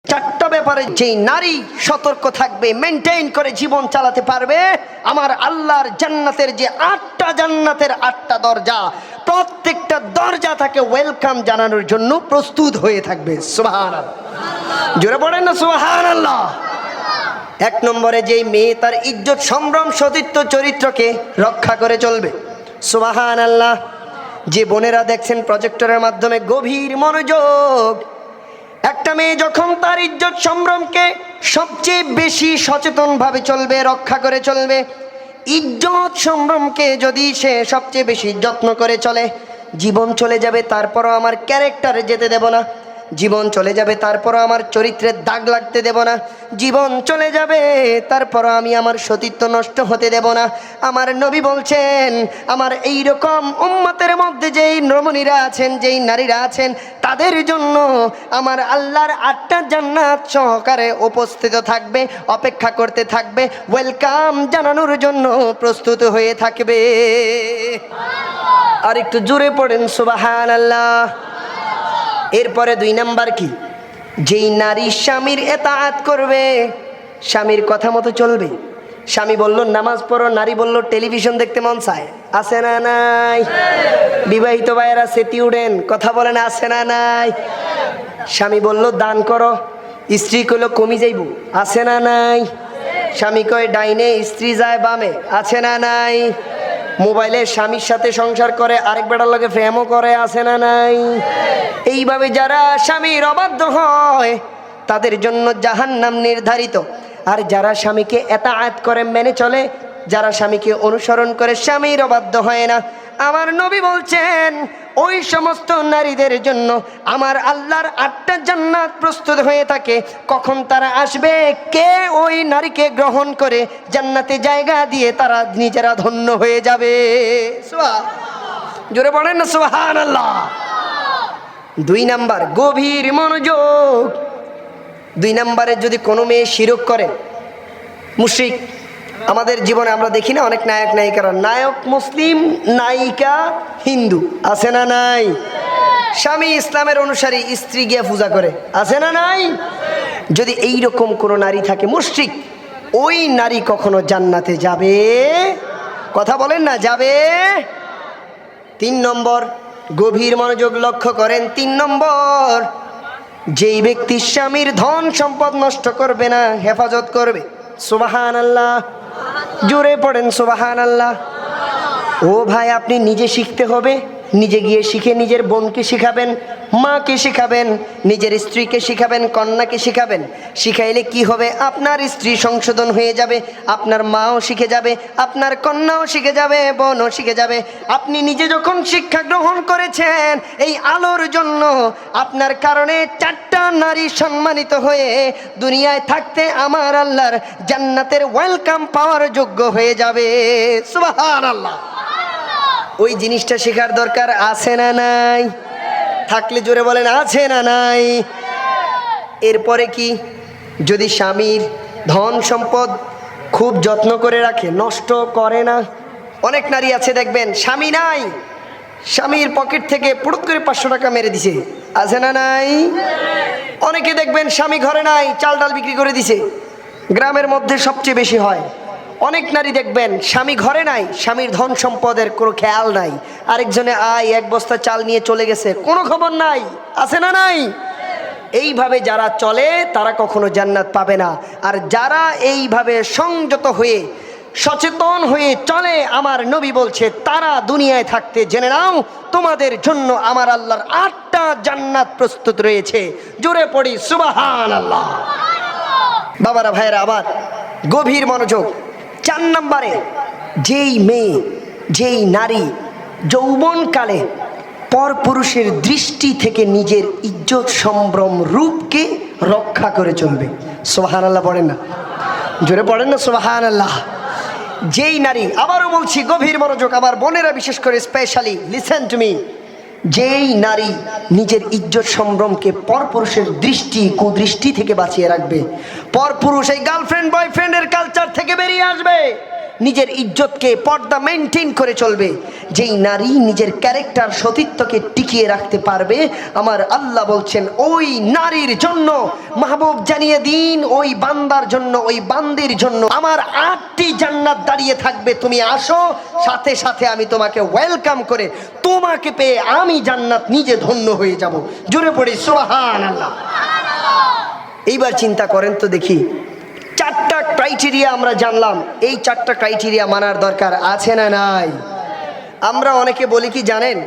চারটা ব্যাপারে যেই নারী সতর্ক থাকবে, মেনটেন করে জীবন চালাতে পারবে, আমার আল্লাহর জান্নাতের যে 8টা জান্নাতের 8টা দরজা, প্রত্যেকটা দরজা তাকে ওয়েলকাম জানানোর জন্য প্রস্তুত হয়ে থাকবে। সুবহানাল্লাহ, জোরে পড়েন না সুবহানাল্লাহ। 1 নম্বরে যেই মেয়ে তার ইজ্জত সম্ভ্রম সতীত্ব চরিত্রকে রক্ষা করে চলবে। সুবহানাল্লাহ। যে বোনেরা দেখছেন প্রজেক্টরের মাধ্যমে, গভীর মনোযোগ। একটা মেয়ে যখন তার ইজ্জত সম্ভ্রমকে সবচেয়ে বেশি সচেতনভাবে চলবে, রক্ষা করে চলবে, ইজ্জত সম্ভ্রমকে যদি সে সবচেয়ে বেশি যত্ন করে চলে, জীবন চলে যাবে তারপরও আমার ক্যারেক্টারে যেতে দেব না, জীবন চলে যাবে তারপরও আমার চরিত্রের দাগ লাগতে দেব না, জীবন চলে যাবে তারপরও আমি আমার সতীত্ব নষ্ট হতে দেব না। আমার নবী বলছেন, আমার এই রকম উম্মতের মধ্যে যেই রমণীরা আছেন, যেই নারীরা আছেন, তাদের জন্য আমার আল্লাহর 8টা জান্নাত সহকারে উপস্থিত থাকবে, অপেক্ষা করতে থাকবে, ওয়েলকাম জানানোর জন্য প্রস্তুত হয়ে থাকবে। আর একটু জোরে পড়েন সুবহানাল্লাহ। এরপরে 2 নাম্বার কি? যেই নারী স্বামীর এতাআত করবে, স্বামীর কথা মতো চলবে। স্বামী বলল নামাজ পড়ো, নারী বলল টেলিভিশন দেখতে মন চায়, আছে না নাই? বিবাহিত ভাইয়েরা সেটি উঠেন, কথা বলেন, আছে না নাই? স্বামী বলল দান করো, স্ত্রী কইল কমি যাইব, আছে না নাই? স্বামী কয় ডাইনে, স্ত্রী যায় বামে, আছে না নাই? মোবাইলে স্বামীর সাথে সংসার করে, আরেক বেটার লগে প্রেমও করে, আছে না নাই? এইভাবে যারা স্বামীর অবাধ্য হয় তাদের জন্য জাহান্নাম নির্ধারিত। আর যারা স্বামীকে এতাআত করে, মেনে চলে, যারা স্বামীকে অনুসরণ করে, স্বামীর অবাধ্য হয় না, আমার নবী বলছেন ওই সমস্ত নারীদের জন্য আমার আল্লাহর 8টা জান্নাত প্রস্তুত হয়ে থাকে। কখন তারা আসবে, কে ওই নারীকে গ্রহণ করে জান্নাতে জায়গা দিয়ে তারা নিজেরা ধন্য হয়ে যাবে। জোরে বলেন না সুবহানাল্লাহ। 2 নাম্বার, গভীর মনোযোগ। 2 নাম্বারে যদি কোনো মেয়ে শিরক করে, মুশরিক, আমাদের জীবনে আমরা দেখি না অনেক নায়ক নায়িকারা, নায়ক মুসলিম, নায়িকা হিন্দু, আছে না নাই? স্বামী ইসলামের অনুসারী, স্ত্রী গিয়ে পূজা করে, আছে না নাই? যদি এই রকম কোনো নারী থাকে মুশরিক, ওই নারী কখনো জান্নাতে যাবে? কথা বলেন না, যাবে? 3 নম্বর, গভীর মনোযোগ লক্ষ্য করেন। 3 নম্বর, যেই ব্যক্তি স্বামীর ধন সম্পদ নষ্ট করবে না, হেফাজত করবে। সুবহানাল্লাহ, জোরে পড়েন সুবহানাল্লাহ। ও ভাই, আপনি নিজে শিখতে হবে, নিজে গিয়ে শিখে নিজের বোনকে শিখাবেন, মাকে শিখাবেন, নিজের স্ত্রীকে শিখাবেন, কন্যাকে শিখাবেন। শিখাইলে কি হবে? আপনার স্ত্রী সংশোধন হয়ে যাবে, আপনার মাও শিখে যাবে, আপনার কন্যাও শিখে যাবে, বোনও শিখে যাবে। আপনি নিজে যখন শিক্ষা গ্রহণ করেছেন এই আলোর জন্য, আপনার কারণে 4টা নারী সম্মানিত হয়ে দুনিয়ায় থাকতে আমার আল্লাহর জান্নাতের ওয়েলকাম পাওয়ার যোগ্য হয়ে যাবে। সুবহানাল্লাহ। ওই জিনিসটা শেখার দরকার আছে না নাই? থাকলে জোরে বলেন, আছে না নাই? এরপরে কি? যদি স্বামীর ধন সম্পদ খুব যত্ন করে রাখে, নষ্ট করে না। অনেক নারী আছে দেখবেন, স্বামী নাই, স্বামীর পকেট থেকে পুরুত করে 500 টাকা মেরে দিছে, আছে না নাই? অনেকে দেখবেন স্বামী ঘরে নাই, চাল ডাল বিক্রি করে দিছে, গ্রামের মধ্যে সবচেয়ে বেশি হয়। অনেক নারী দেখবেন স্বামী ঘরে নাই, স্বামীর ধন সম্পদের কোনো খেয়াল নাই, আরেকজনে 1 বস্তা চাল নিয়ে চলে গেছে, কোনো খবর নাই, আছে না নাই? এইভাবে যারা চলে তারা কখনো জান্নাত পাবে না। আর যারা এইভাবে সংযত হয়ে সচেতন হয়ে চলে, আমার নবী বলছে তারা দুনিয়ায় থাকতে, জেনে নাও তোমাদের জন্য আমার আল্লাহর 8টা জান্নাত প্রস্তুত রয়েছে। জোরে পড়ি সুবহানাল্লাহ। বাবারা, ভাইয়েরা, আবার গভীর মনোযোগ। 4 নম্বরে, যেই মেয়ে, যেই নারী যৌবনকালে পরপুরুষের দৃষ্টি থেকে নিজের ইজ্জত সম্ভ্রম রূপকে রক্ষা করে চলবে। সুবহানাল্লাহ পড়েন না, জোরে পড়েন না সুবহানাল্লাহ। যেই নারী, আবারও বলছি গভীর মনোযোগ, আমার বোনেরা বিশেষ করে স্পেশালি লিসেন টু মি, যেই নারী নিজের ইজ্জত সম্ভ্রমকে পরপুরুষের দৃষ্টি, কুদৃষ্টি থেকে বাঁচিয়ে রাখবে, পরপুরুষ এই গার্লফ্রেন্ড বয়ফ্রেন্ডের কালচার থেকে বেরিয়ে আসবে, নিজের ইজ্জতকে পর্দা মেনটেন করে চলবে, যেই নারী নিজের ক্যারেক্টার সতীত্বকে টিকিয়ে রাখতে পারবে, আমার আল্লাহ বলছেন ওই নারীর জন্য মাহবুব জানিয়ে দিন, ওই বান্দার জন্য, ওই বান্দির জন্য আমার 8টি জান্নাত দাঁড়িয়ে থাকবে। তুমি আসো, সাথে সাথে আমি তোমাকে ওয়েলকাম করে তোমাকে পেয়ে আমি জান্নাত নিজে ধন্য হয়ে যাব। জোরে পড়ি সুবহানাল্লাহ। এইবার চিন্তা করেন তো দেখি, 4টা ক্রাইটেরিয়া আমরা জানলাম, এই 4টা ক্রাইটেরিয়া মানার দরকার আছে না নাই? আমরা অনেকে বলি কি জানেন,